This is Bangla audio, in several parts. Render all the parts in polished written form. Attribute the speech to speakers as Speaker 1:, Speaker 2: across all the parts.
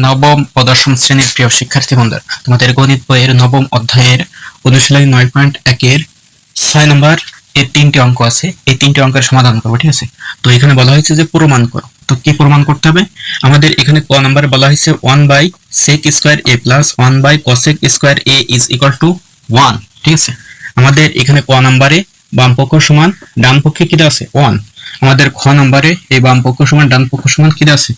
Speaker 1: নবম ও দশম শ্রেণীর প্রিয় শিক্ষার্থী বন্ধুরা, তোমাদের গণিত বইয়ের নবম অধ্যায়ের অনুশীলনী 9.1-এর 6 নম্বর এর 3টি অঙ্ক আছে। এই 3টি অঙ্কের সমাধান করবো, ঠিক আছে? তো এখানে বলা হয়েছে যে প্রমাণ করো। তো কি প্রমাণ করতে হবে? আমাদের এখানে ক নম্বরে বলা হয়েছে 1/sec² a plus 1/cosec² a is equal to 1, ঠিক আছে? আমাদের এখানে ক নম্বরে বাম পক্ষ সমান ডান পক্ষে কি আছে 1। আমাদের খ নম্বরে এই বাম পক্ষ সমান ডান পক্ষ সমান কি আছে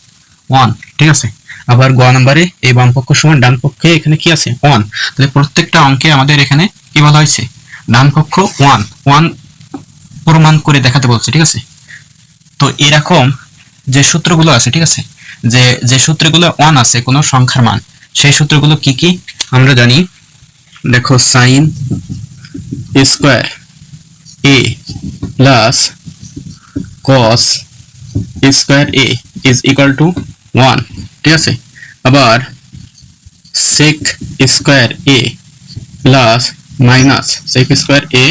Speaker 1: 1, ঠিক আছে? আবার গ নম্বরে এই বাম পক্ষ সমান ডান পক্ষে এখানে কি আছে 1। তাহলে প্রত্যেকটা অঙ্কে আমাদের এখানে কি বলা হয়েছে, ডান পক্ষ 1 প্রমাণ করে দেখাতে বলছে, ঠিক আছে? তো এরকম যে সূত্রগুলো আছে, ঠিক আছে, যে সূত্রগুলো 1 আছে কোন সংখ্যার মান, সেই সূত্রগুলো কি কি আমরা জানি। দেখো, sin square a plus cos square a is equal to 1, ঠিক আছে? আবার sec square a plus minus sec square a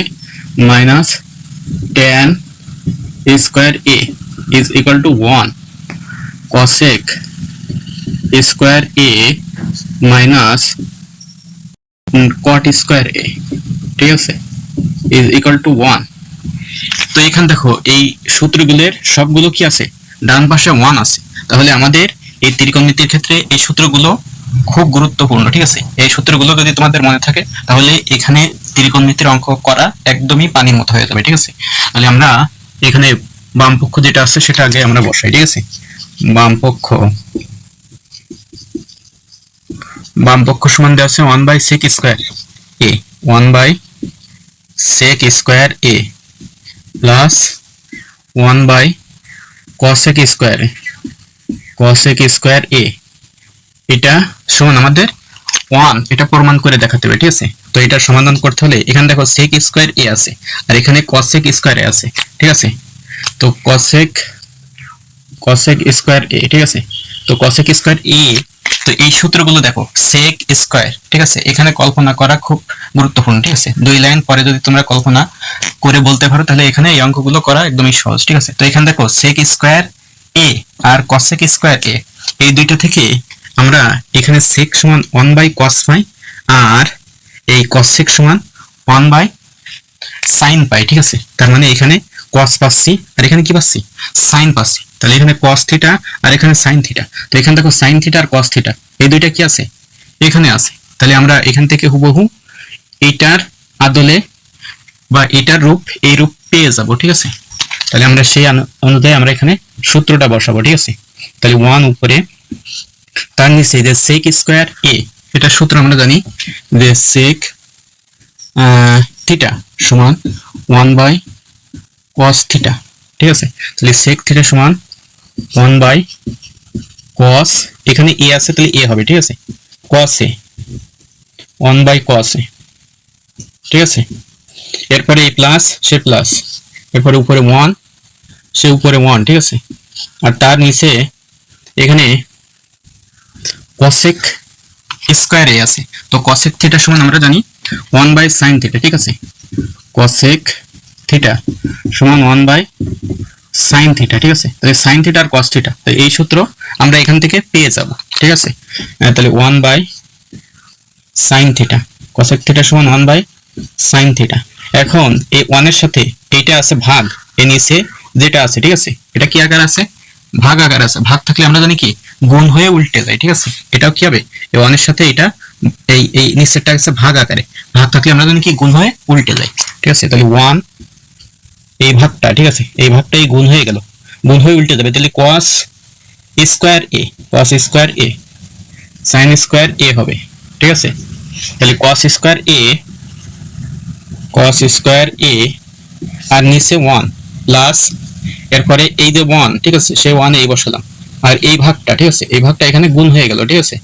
Speaker 1: minus tan square a is equal to 1, cosec square a minus cot square a, ঠিক আছে, ইজ ইকুয়াল টু 1। তো এখানে দেখো, এই সূত্রগুলোর সবগুলো কি আছে, ডান পাশে 1 আছে। তাহলে আমাদের এই ত্রিকোণমিতির ক্ষেত্রে এই সূত্রগুলো খুব গুরুত্বপূর্ণ, ঠিক আছে? এই সূত্রগুলো যদি তোমাদের মনে থাকে তাহলে এখানে ত্রিকোণমিতির অঙ্ক করা একদমই পানির মতো হয়ে যাবে, ঠিক আছে? তাহলে আমরা এখানে বাম পক্ষ যেটা আছে সেটা আগে আমরা বসাই, ঠিক আছে? বাম পক্ষ সমান দেওয়া আছে 1/sec² a, 1/sec² a plus 1/cosec² a, এটা সমান আমাদের 1। এটা প্রমাণ করে দেখাতে হবে, ঠিক আছে? তো এটা সমাধান করতে হলে এখানে দেখো sec² a আছে আর এখানে cosec² a আছে, ঠিক আছে? তো cosec² a, ঠিক আছে? তো cosec² a, তো এই সূত্রগুলো দেখো sec², ঠিক আছে? এখানে কল্পনা করা খুব গুরুত্বপূর্ণ, ঠিক আছে? 2 লাইন পরে যদি তোমরা কল্পনা করে বলতে পারো তাহলে এখানে এই অঙ্কগুলো করা একদমই সহজ, ঠিক আছে? তো এখানে দেখো sec² a R cosec² a, এই দুইটা থেকে আমরা এখানে sec সমান 1/cos পাই আর এই cosec সমান 1/sin পাই, ঠিক আছে? তার মানে এখানে cos পাচ্ছি আর এখানে কি পাচ্ছি, sin পাচ্ছি। তাহলে এখানে cos থিটা আর এখানে sin থিটা। তো এখানে দেখো sin থিটা আর cos থিটা এই দুইটা কি আছে, এখানে আছে। তাহলে আমরা এখান থেকে হুবহু এইটার আদলে বা এটার রূপ এই রূপ পেয়ে যাব, ঠিক আছে? তাহলে আমরা সেই অনুযায়ী আমরা এখানে সূত্রটা বসাবো, ঠিক আছে? তাহলে 1 উপরে, তার নিচে যে sec² a, এটা সূত্র আমরা জানি যে sec থিটা সমান 1/cos থিটা, ঠিক আছে? তাহলে sec থিটা সমান 1/cos, এখানে a আছে তাহলে a হবে, ঠিক আছে? cos a, 1/cos a, ঠিক আছে? এরপরে এই প্লাস সে প্লাস, এরপরে উপরে 1 সে উপরে 1, ঠিক আছে? আর তার নিচে এখানে cosec² a আছে। তো cosec থিটা সমান আমরা জানি 1/sin থিটা, ঠিক আছে? cosec থিটা সমান 1/sin থিটা, ঠিক আছে? তাহলে sin থিটা আর cos থিটা, তো এই সূত্র আমরা এখান থেকে পেয়ে যাব, ঠিক আছে? তাহলে 1/sin থিটা, cosec থিটা সমান 1/sin থিটা। এখন এই 1 এর সাথে এইটা আছে ভাগ, এর নিচে যেটা আছে, ঠিক আছে, এটা কি আকার আছে, ভাগ আকার আছে। ভাগ থাকলে আমরা জানি কি গুণ হয়ে উল্টে যায়, ঠিক আছে? এটাও কি হবে, এই 1 এর সাথে এটা এই নিচেরটা আছে ভাগ আকারে, ভাগ থাকলে আমরা জানি কি গুণ হয়ে উল্টে যায়, ঠিক আছে? তাহলে 1 এই ভাগটা, ঠিক আছে, এই ভাগটা এই গুণ হয়ে গেল, গুণ হয়ে উল্টে যাবে। তাহলে cos² a sin² a হবে, ঠিক আছে? তাহলে cos² a আর নিচে 1 প্লাস, এরপরে এই যে 1, ঠিক আছে, সেই 1 এই বসালাম আর এই ভাগটা, ঠিক আছে, এই ভাগটা এখানে গুণ হয়ে গেল, ঠিক আছে?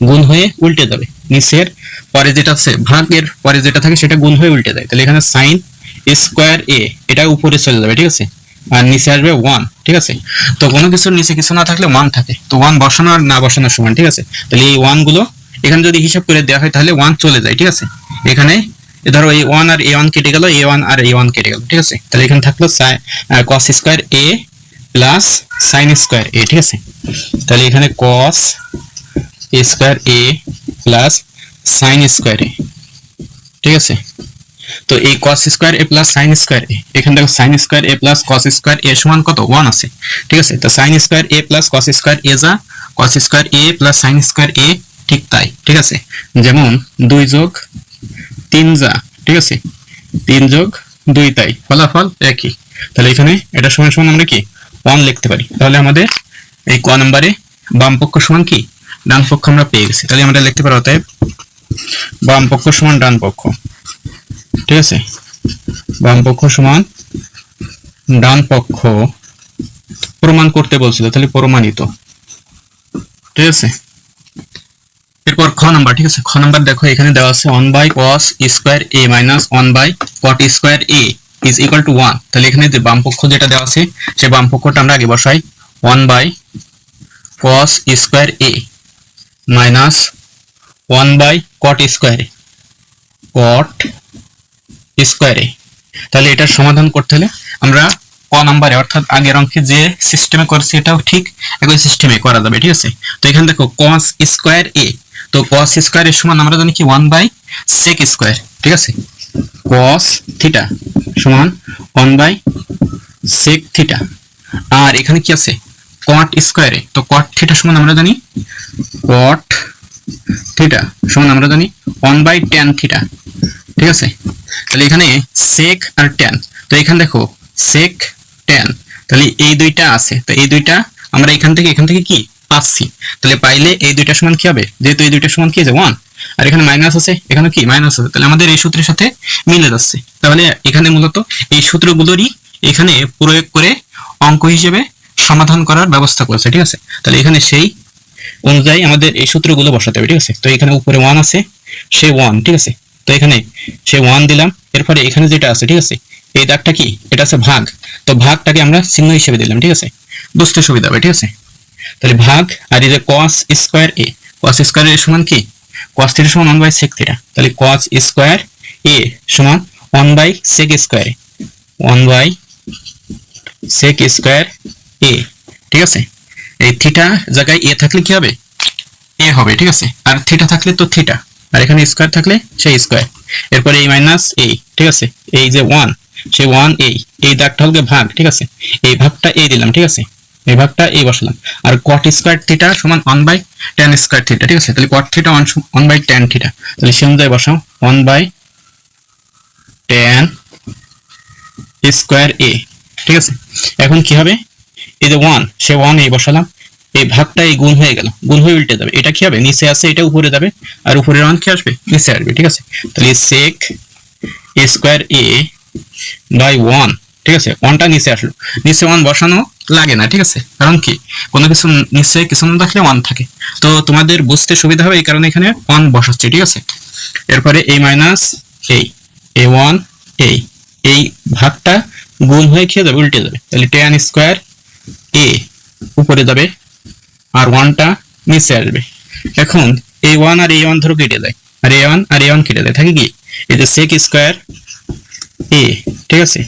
Speaker 1: গুণ হয়ে উল্টে যাবে, নিচের পরে যেটা আছে ভাগের পরে যেটা থাকে সেটা গুণ হয়ে উল্টে যায়। তাহলে এখানে sin² a, এটা উপরে চলে যাবে, ঠিক আছে? আর নিচে আসবে 1, ঠিক আছে? তো কোনো কিছুর নিচে কিছু না থাকলে 1 থাকে, তো 1 বসানো আর না বসানোর সমান, ঠিক আছে? তাহলে এই 1 গুলো এখানে যদি হিসাব করে দেওয়া হয় তাহলে 1 চলে যায়, ঠিক আছে? এখানে ধরো এই 1 আর a1 কেটে গেল, a1 আর a1 কেটে গেল, ঠিক আছে? তাহলে এখানে থাকলো cos² a plus sin² a, ঠিক আছে? তাহলে এখানে cos A square A plus sine square a, ঠিক আছে। তো এই cos স্কোয়ার এ প্লাস সাইন স্কোয়ার এ, এখানে দেখো sine square A plus cos square a সমান কত 1 আছে, ঠিক আছে। তো সাইন স্কোয়ার এ প্লাস cos স্কোয়ার এ যা cos square A plus sine square a ঠিক তাই, ঠিক আছে। যেমন 2 যোগ 3 যা, ঠিক আছে, 3 যোগ 2 তাই, ফলাফল একই। তাহলে এখানে এটা সমান সমান আমরা কি 1 লিখতে পারি। তাহলে আমাদের এই ক নম্বরে বাম পক্ষ সমান কি ডান পক্ষ আমরা পেয়ে গেছি। তাহলে আমরা লিখতে পারি অতএব বাম পক্ষ সমান ডান পক্ষ, ঠিক আছে। বাম পক্ষ সমান ডান পক্ষ প্রমাণ করতে বলছিল, তাহলে প্রমাণিত, ঠিক আছে। এরপর খ নাম্বার, ঠিক আছে। খ নাম্বার দেখো এখানে দেওয়া আছে 1 by cos square A minus 1 by cot square A is equal to 1। তাহলে এখানে যে বাম পক্ষ যেটা দেওয়া আছে সেই বাম পক্ষটা আমরা আগে বসাই 1 by cos square A minus 1 by cot square A, cot স্কোয়ারে। তাহলে এটার সমাধান করতে হলে আমরা ক নাম্বারে অর্থাৎ আগের অঙ্কে যে সিস্টেমে করছি এটাও ঠিক একই সিস্টেমে করা যাবে, ঠিক আছে। তো এখানে দেখো cos স্কোয়ার এ, তো cos স্কোয়ার এর সমান আমরা জানি কি 1 বাই sec স্কোয়ার, ঠিক আছে। cos থিটা সমান 1 বাই sec থিটা। আর এখানে কি আছে cot স্কোয়ার এ, তো cot থিটা সমান আমরা জানি cot থিটা সমান আমরা জানি 1 বাই tan থিটা, ঠিক আছে। তাহলে এখানে sec আর tan, তো এখানে দেখো sec tan, তাহলে এই দুইটা আছে, তো এই দুইটা আমরা এখান থেকে কি পাচ্ছি। তাহলে পাইলে এই দুইটা সমান কি হবে, যেহেতু এই দুইটা সমান কি আছে 1, আর এখানে মাইনাস আছে, এখানে কি মাইনাস আছে, তাহলে আমাদের এই সূত্রের সাথে মিলে যাচ্ছে। তাহলে এখানে মূলত এই সূত্রগুলোরই এখানে প্রয়োগ করে অঙ্ক হিসেবে সমাধান করার ব্যবস্থা করেছে, ঠিক আছে। তাহলে এখানে সেই অনুযায়ী আমাদের এই সূত্রগুলো বসাতে হবে, ঠিক আছে। তো এখানে উপরে 1 আছে, সে 1, ঠিক আছে। তো এখানে সে 1 দিলাম, এরপরে এখানে যেটা আছে, ঠিক আছে, এই দাগটা কি, এটা আছে ভাগ, তো ভাগটাকে আমরা চিহ্ন হিসেবে দিলাম, ঠিক আছে, বুঝতে সুবিধা হবে, ঠিক আছে। তাহলে ভাগ, আর এই যে cos square a, cos square এর সমান কি cos থিটা সমান 1 বাই sec থিটা, তাহলে cos স্কোয়ার এ সমান 1 by sec square a, 1 by sec square a, ঠিক আছে। এই থিটা জায়গায় এ থাকলে কি হবে, এ হবে, ঠিক আছে। আর থিটা থাকলে তো থিটা, আর এখানে স্কোয়ার থাকলে সেই স্কোয়ার। এরপরে এই মাইনাস এই, ঠিক আছে, এই যে 1, সেই 1 এই দাগটা হলো ভাগ, ঠিক আছে। এই ভাগটা এই দিলাম, ঠিক আছে, এই ভাগটা এই বসালাম। আর cot স্কোয়ার থিটা সমান 1 বাই tan স্কোয়ার থিটা, ঠিক আছে। তাহলে cot theta 1 by tan theta, তাহলে সে অনুযায়ী বসাও 1 বাই tan স্কোয়ার এ, ঠিক আছে। এখন কি হবে, এই যে 1, সে 1 এই বসালাম, এই ভাগটা এই গুণ হয়ে গেল, গুণ হয়ে উল্টে যাবে, এটা কি হবে নিচে আছে, এটা উপরে যাবে, আর উপরের 1 কি আসবে নিচে আসবে, ঠিক আছে। তাহলে sec স্কোয়ার এ বাই 1, ঠিক আছে, 1টা নিচে আসলো, নিচে 1 বসানো লাগে না, ঠিক আছে, কারণ কি কোনো কিছু নিচে কিছু না থাকলে 1 থাকে, তো তোমাদের বুঝতে সুবিধা হবে এই কারণে এখানে 1 বসাচ্ছি, ঠিক আছে। এরপরে এই মাইনাস এই a1 এই ভাগটা গুণ হয়ে খেয়ে যাবে, উল্টে যাবে, তাহলে tan স্কোয়ার এ উপরে যাবে আর 1টা নিচে আসবে। এখন এই 1 আর এই 1 ধরো কেটে যায়, আর এই 1 আর এই 1 কেটে যায়, থাকে কি এই যে sec স্কোয়ার এ, ঠিক আছে,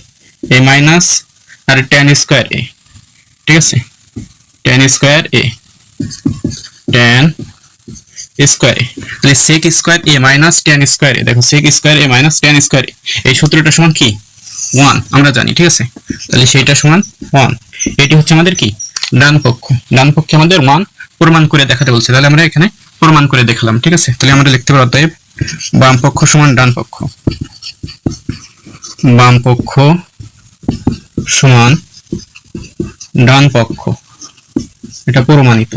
Speaker 1: এই minus R tan square a, ঠিক আছে, tan square A, tan square a, তাহলে sec square A minus tan square এ, দেখো sec square A minus tan square এ, এই সূত্রটা সমান কি 1 আমরা জানি, ঠিক আছে। তাহলে সেইটা সমান 1, এটি হচ্ছে আমাদের কি ডান পক্ষ, ডান পক্ষে আমাদের 1 প্রমাণ করে দেখাতে বলছে, তাহলে আমরা এখানে প্রমাণ করে দেখালাম, ঠিক আছে। তাহলে আমরা লিখতে পারি অতএব বাম পক্ষ সমান ডান পক্ষ, বাম পক্ষ সমান ডান পক্ষ, এটা প্রমাণিত,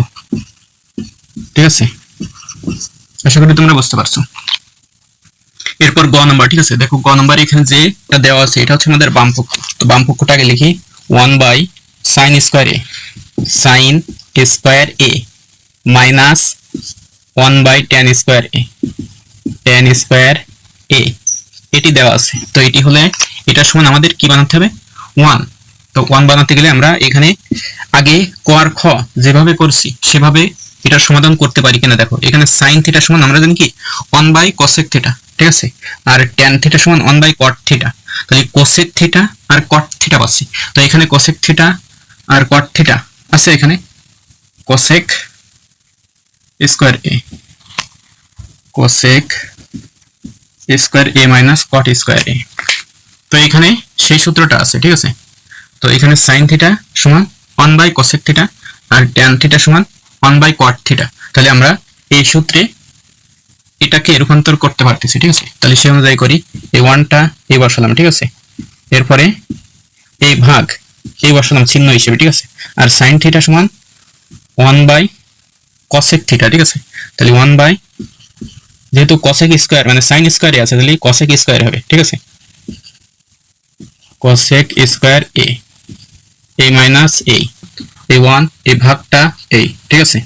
Speaker 1: ঠিক আছে। আশা করি তোমরা বুঝতে পারছো। এরপর গ নাম্বার, ঠিক আছে। দেখো গ নাম্বার এখানে যেটা দেওয়া আছে এটা হচ্ছে আমাদের বাম পক্ষ, তো বাম পক্ষটাকে লিখি 1 by sin square a, sin square a minus 1 by tan square a, tan square a, এটি দেওয়া আছে। তো এটি হলে এটা সমান আমাদের কি বানাতে হবে 1, তো 1 বানাতে গেলে আমরা এখানে আগে ক আর খ যেভাবে করছি সেভাবে এটার সমাধান করতে পারি কিনা দেখো। এখানে sin থিটা সমান আমরা জানি কি 1 বাই cosec থিটা, ঠিক আছে, আর tan থিটা সমান 1 বাই cot থিটা, তাহলে cosec থিটা আর cot থিটা পাচ্ছি। তো এখানে cosec থিটা আর cot থিটা আছে, এখানে cosec square A, cosec square A minus caught square এ। তো এখানে সেই সূত্রটা আছে, ঠিক আছে। তো এখানে সাইন থিটা সমান 1 বাই কোসেক থিটা আর ট্যান থিটা সমান 1 বাই কট থিটা। তাহলে আমরা এই সূত্রে এটাকে রূপান্তর করতে পারতেছি, ঠিক আছে। তাহলে সেই অনুযায়ী করি, এই ওয়ানটা এই বসালাম, ঠিক আছে। এরপরে এই ভাগ এই বসালাম চিহ্ন হিসেবে, ঠিক আছে। আর সাইন থিটা সমান 1 বাই কসেক থিটা, ঠিক আছে। তাহলে 1 বাই, যেহেতু কসেক স্কোয়ার মানে সাইন স্কোয়ারে আছে, তাহলে কসেক স্কোয়ার হবে, ঠিক আছে। Cosec square a, a minus এই 1, এই ভাগটা এই, ঠিক আছে।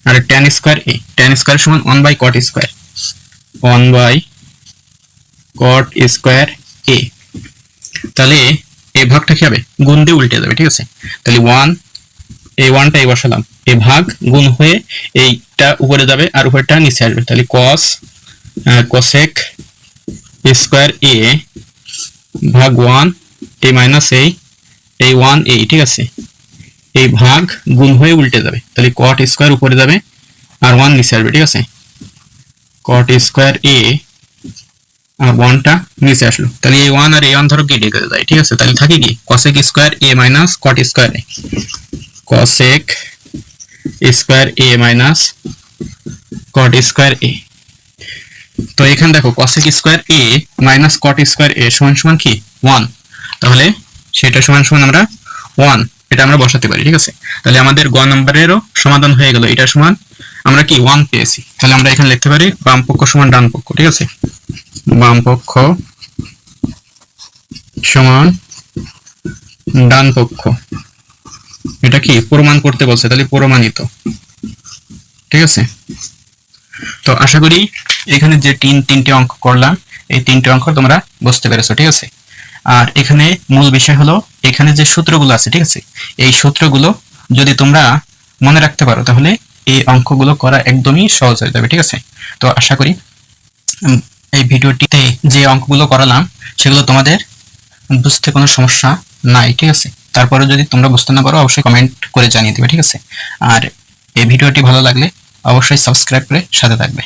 Speaker 1: আর tan square a, tan square সমান 1 by cot square, 1 by cot square a. তাহলে এই ভাগটা কি হবে, গুণ দিয়ে উল্টে যাবে, ঠিক আছে। তাহলে 1, এই 1টা এই বসালাম, এই ভাগ গুণ হয়ে এইটা উপরে যাবে আর উপরটা নিচে আসবে। তাহলে কোসেক স্কোয়ার এ ভাগ 1 এ মাইনাস এই 1 এ, ঠিক আছে। এই ভাগ গুণ হয়ে উল্টে যাবে, তাহলে কট স্কোয়ার উপরে যাবে আর 1 নিচে আসবে, ঠিক আছে। কট স্কোয়ার এ আর 1টা নিচে আসলো, তাহলে এই 1 আর এই 1 ধরো কেটে যায়, ঠিক আছে। তাহলে থাকে কি cosec square A minus caught square A, cosec square A minus caught square এ। তো এখানে দেখো cosec square A minus caught square a সমান সমান কি 1, তাহলে সেটা সমান সমান আমরা 1 এটা আমরা বসাতে পারি, ঠিক আছে। তাহলে আমাদের গ নম্বরেরও সমাধান হয়ে গেল, এটা সমান আমরা কি 1 পেয়েছি। তাহলে আমরা এখানে লিখতে পারি বাম পক্ষ সমান ডান পক্ষ, ঠিক আছে। বাম পক্ষ সমান ডান পক্ষ, এটা কি প্রমাণ করতে বলছে, তাহলে প্রমাণিত, ঠিক আছে। তো আশা করি এখানে যে তিনটে অঙ্ক করলাম, এই তিনটে অঙ্ক তোমরা বুঝতে পেরেছো, ঠিক আছে। আর এখানে মূল বিষয় হলো এখানে যে সূত্রগুলো আছে, ঠিক আছে, এই সূত্রগুলো যদি তোমরা মনে রাখতে পারো তাহলে এই অঙ্কগুলো করা একদমই সহজ হয়ে যাবে, ঠিক আছে। তো আশা করি এই ভিডিওটিতে যে অঙ্কগুলো করালাম সেগুলো তোমাদের বুঝতে কোনো সমস্যা নাই, ঠিক আছে। তারপরে যদি তোমরা বুঝতে না পারো অবশ্যই কমেন্ট করে জানিয়ে দেবে, ঠিক আছে। আর এই ভিডিওটি ভালো লাগলে অবশ্যই সাবস্ক্রাইব করে সাথে থাকবে।